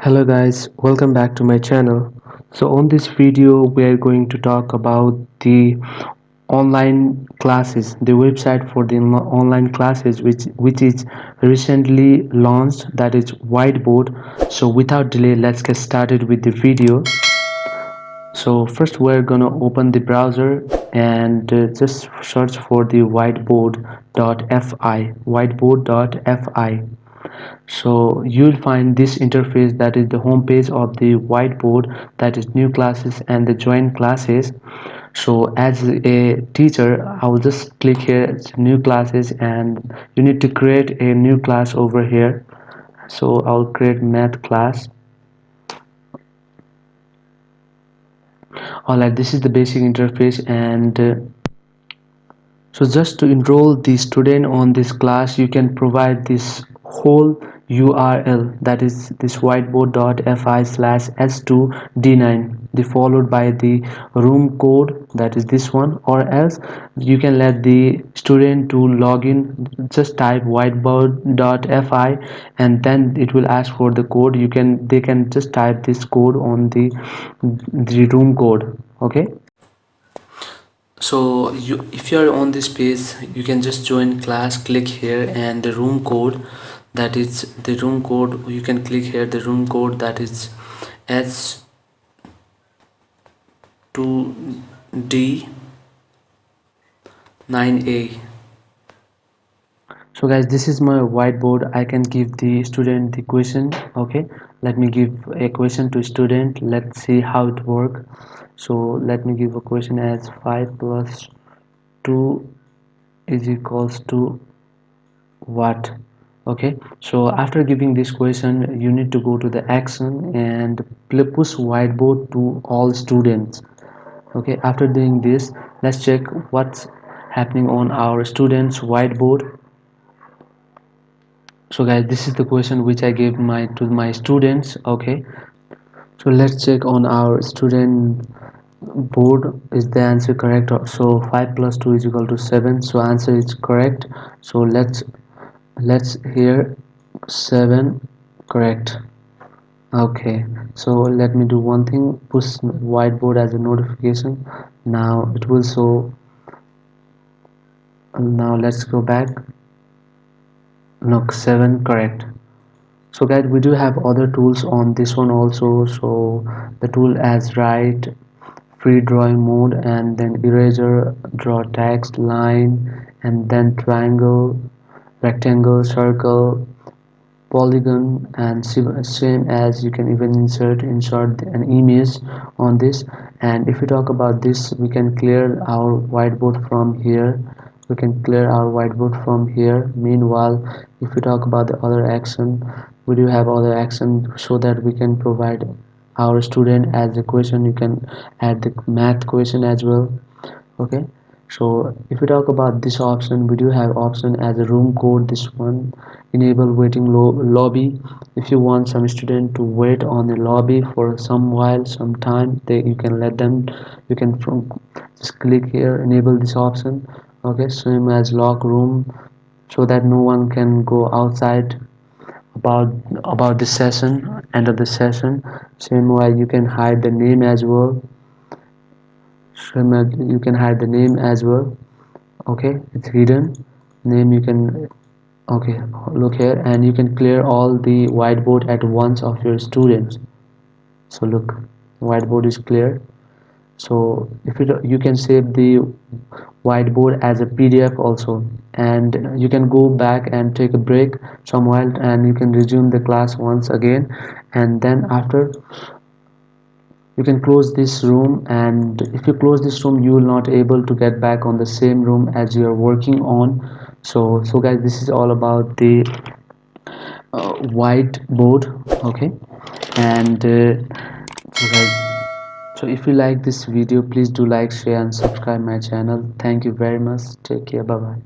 Hello guys, welcome back to my channel. So on this video we are going to talk about the online classes, the website for the online classes which is recently launched, that is Whiteboard. So without delay, let's get started with the video. So first we're gonna open the browser and just search for the whiteboard.fi. So you'll find this interface, that is the home page of the Whiteboard, that is new classes and the join classes. So as a teacher, I will just click here, it's new classes, and you need to create a new class over here. So I'll create math class. Alright, this is the basic interface, and so just to enroll the student on this class, you can provide this whole URL, that is this whiteboard.fi/s2d9, the followed by the room code, that is this one, or else you can let the student to log in. Just type whiteboard.fi and then it will ask for the code. They can just type this code on the room code. Okay, so if you are on this page, you can just join class, click here, and the room code, that is the room code, you can click here, the room code, that is S2D9A. So guys, this is my whiteboard. I can give the student the question. Okay, let me give a question to student. Let's see how it works. So let me give a question as 5 plus 2 is equals to what. Okay, so after giving this question, you need to go to the action and push whiteboard to all students. Okay, after doing this, let's check what's happening on our students whiteboard. So guys, this is the question which I gave to my students. Okay, so let's check on our student board, is the answer correct? So 5 plus 2 is equal to 7, so answer is correct. So let's hear 7 correct. Okay, so let me do one thing, push whiteboard as a notification. Now it will show. Now let's go back. No, 7 correct. So guys, we do have other tools on this one also. So the tool as write, free drawing mode, and then eraser, draw text, line, and then triangle, rectangle, circle, polygon, and same as you can even insert an image on this. And if we talk about this, we can clear our whiteboard from here. Meanwhile, if we talk about the other action, we do have other action, so that we can provide our student as a question. You can add the math question as well. Okay, so if we talk about this option, we do have option as a room code, this one, enable waiting lobby. If you want some student to wait on the lobby for some time, you can let them, you can just click here, enable this option. Okay, same as lock room, so that no one can go outside about the session, end of the session. Same way you can hide the name as well. You can hide the name as well. Okay, it's hidden name. You can, okay, look here, and you can clear all the whiteboard at once of your students. So look, whiteboard is clear. So if you can save the whiteboard as a PDF also, and you can go back and take a break somewhere, and you can resume the class once again. And then after, you can close this room, and if you close this room, you will not able to get back on the same room as you are working on. So guys, this is all about the whiteboard. Okay, and so guys, so if you like this video, please do like, share, and subscribe my channel. Thank you very much. Take care. Bye bye.